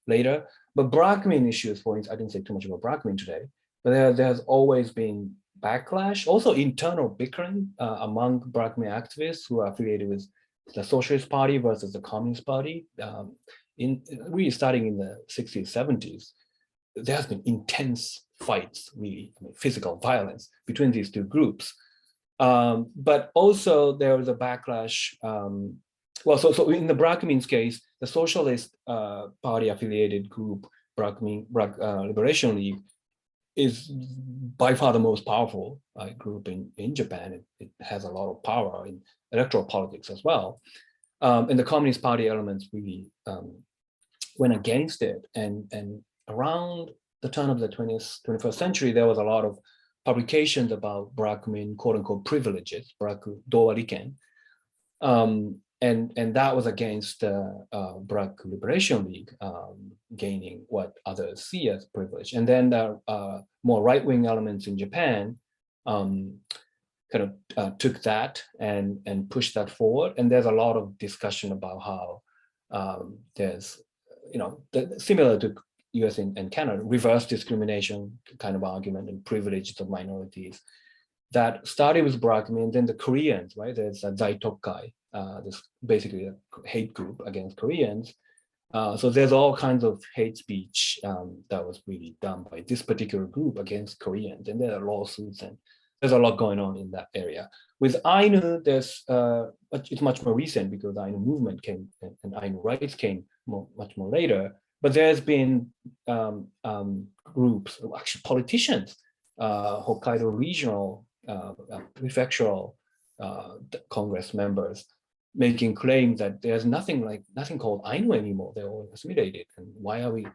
later. But Burakumin issues, for instance, I didn't say too much about Burakumin today, but there's always been backlash, also internal bickering among Burakumin activists who are affiliated with the Socialist Party versus the Communist Party. Really starting in the 60s, 70s, there has been intense fights, really, physical violence between these two groups. But also there was a backlash. So in the Burakumin's case, the Socialist Party affiliated group, Burakumin Liberation League, is by far the most powerful group in Japan. It has a lot of power in electoral politics as well. And the Communist Party elements really went against it. And around the turn of the 21st century, there was a lot of publications about Burakumin, quote unquote, privileges, Buraku Dowa Riken. And that was against the Buraku Liberation League gaining what others see as privilege. And then the more right-wing elements in Japan kind of took that and pushed that forward. And there's a lot of discussion about how there's, similar to US and Canada, reverse discrimination kind of argument and privileges of minorities that started with Burakumin, and then the Koreans, right? There's a Zaitokai, this basically a hate group against Koreans. So there's all kinds of hate speech that was really done by this particular group against Koreans, and there are lawsuits, and there's a lot going on in that area. With Ainu, it's much more recent because the Ainu movement came and Ainu rights came much more later. But there's been groups, actually politicians, Hokkaido regional, prefectural Congress members making claims that there's nothing called Ainu anymore. They're all assimilated. And why are we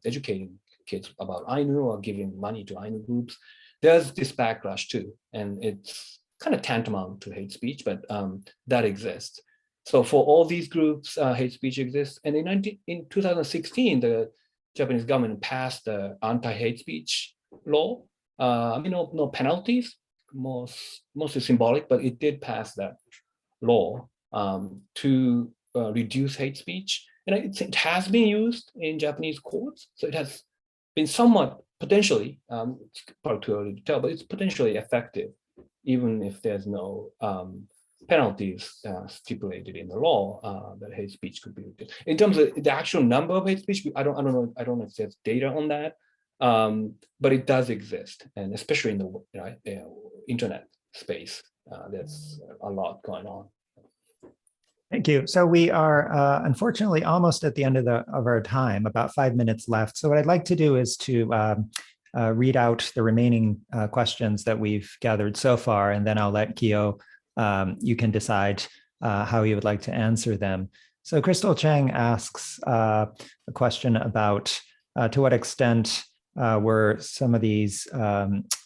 educating kids about Ainu or giving money to Ainu groups? There's this backlash too. And it's kind of tantamount to hate speech, but that exists. So for all these groups, hate speech exists. And in 2016, the Japanese government passed the anti-hate speech law. No penalties, mostly symbolic, but it did pass that law to reduce hate speech. And it has been used in Japanese courts. So it has been somewhat potentially, it's probably too early to tell, but it's potentially effective, even if there's no penalties stipulated in the law that hate speech could be reduced. In terms of the actual number of hate speech, I don't know if there's data on that, but it does exist, and especially in the internet space, there's a lot going on. Thank you. So we are unfortunately almost at the end of our time, about 5 minutes left. So what I'd like to do is to read out the remaining questions that we've gathered so far, and then I'll let Kiyo, you can decide how you would like to answer them. So Crystal Chang asks a question about to what extent were some of these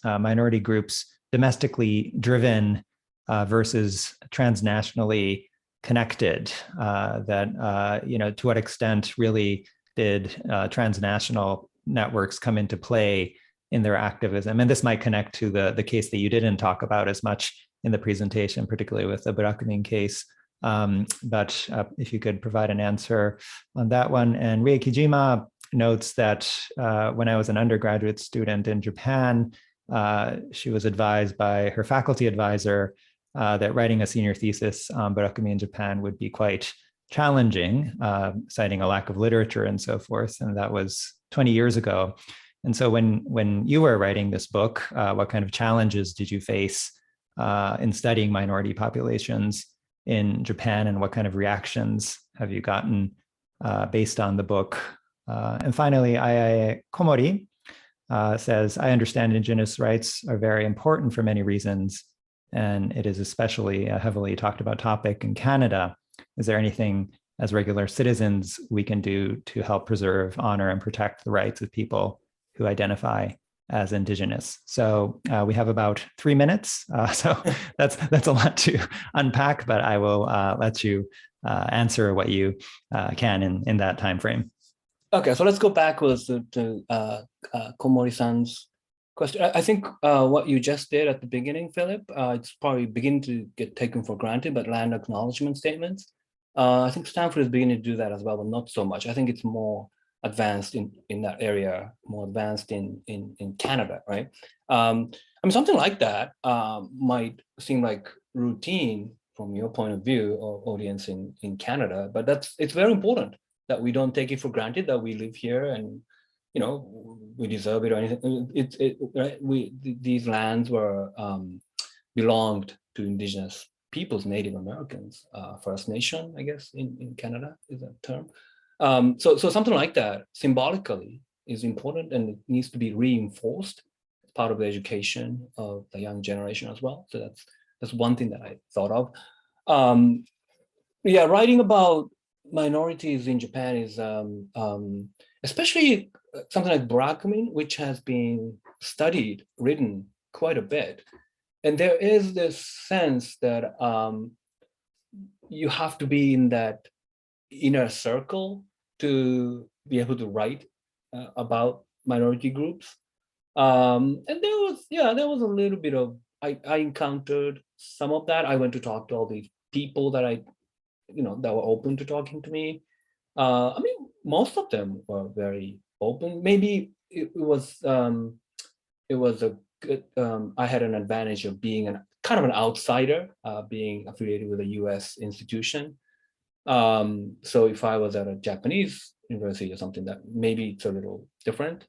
minority groups domestically driven versus transnationally connected, to what extent really did transnational networks come into play in their activism? And this might connect to the case that you didn't talk about as much in the presentation, particularly with the Burakumin case. But if you could provide an answer on that one. And Rie Kijima notes that when I was an undergraduate student in Japan, she was advised by her faculty advisor that writing a senior thesis on Burakumin in Japan would be quite challenging, citing a lack of literature and so forth. And that was 20 years ago. And so when you were writing this book, what kind of challenges did you face in studying minority populations in Japan, and what kind of reactions have you gotten based on the book? And finally, Ayae Komori says, I understand Indigenous rights are very important for many reasons, and it is especially a heavily talked about topic in Canada. Is there anything as regular citizens we can do to help preserve, honor, and protect the rights of people who identify as Indigenous? So we have about 3 minutes. So that's a lot to unpack, but I will let you answer what you can in that time frame. Okay, so let's go backwards to Komori-san's question. I think what you just did at the beginning, Philip, it's probably beginning to get taken for granted, but land acknowledgement statements. I think Stanford is beginning to do that as well, but not so much. I think it's more advanced in that area, more advanced in Canada, right? I mean, something like that might seem like routine from your point of view or audience in Canada, but it's very important that we don't take it for granted that we live here and, you know, we deserve it or anything. Right? These lands were belonged to Indigenous peoples, Native Americans, First Nation, I guess, in Canada is that term. So something like that symbolically is important, and it needs to be reinforced as part of the education of the young generation as well. So that's one thing that I thought of. Yeah, writing about minorities in Japan is especially something like Burakumin, which has been studied, written quite a bit. And there is this sense that you have to be in that inner circle to be able to write about minority groups. And there was a little bit of, I encountered some of that. I went to talk to all these people that that were open to talking to me. I mean, most of them were very open. Maybe it was a good, I had an advantage of being kind of an outsider, being affiliated with a US institution. So if I was at a Japanese university or something, that maybe it's a little different.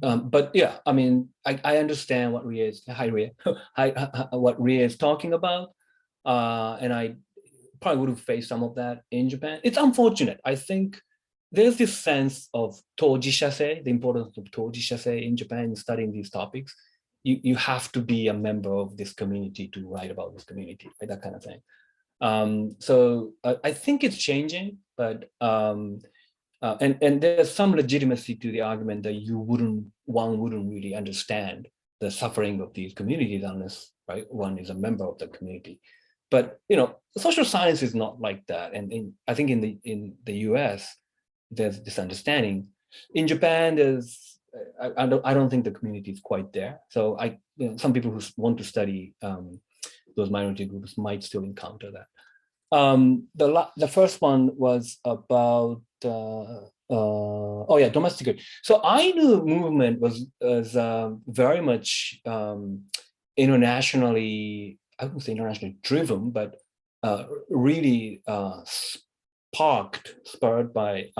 But yeah, I mean, I understand what Ria is, hi Ria, what Ria is talking about. And I probably would have faced some of that in Japan. It's unfortunate. I think there's this sense of tojishase, the importance of tojishase in Japan in studying these topics. You have to be a member of this community to write about this community, right? That kind of thing. So I think it's changing, but and there's some legitimacy to the argument that one wouldn't really understand the suffering of these communities unless, right, one is a member of the community. But social science is not like that, and I think in the US there's this understanding. In Japan, I don't think the community is quite there. So some people who want to study those minority groups might still encounter that. The first one was about domestic. So Ainu movement was very much internationally, I wouldn't say internationally driven, but really spurred by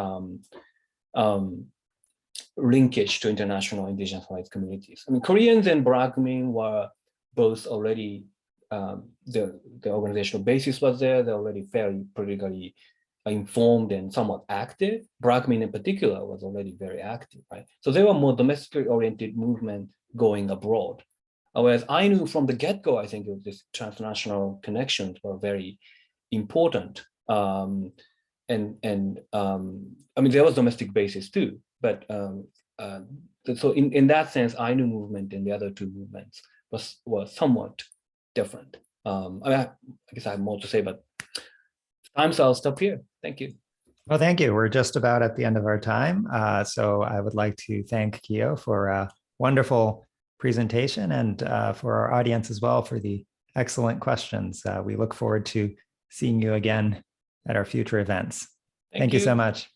linkage to international Indigenous rights communities. I mean, Koreans and Burakumin were both already, the organizational basis was there. They're already fairly politically informed and somewhat active. Burakumin in particular was already very active, right? So they were more domestically oriented movement going abroad. Whereas Ainu from the get-go, I think these transnational connections were very important. I mean, there was domestic basis too, but so in that sense, Ainu movement and the other two movements was somewhat different. I guess I have more to say, but time, so I'll stop here. Thank you. Well, thank you. We're just about at the end of our time. So I would like to thank Kiyo for a wonderful presentation, and for our audience as well for the excellent questions. We look forward to seeing you again at our future events. Thank you so much.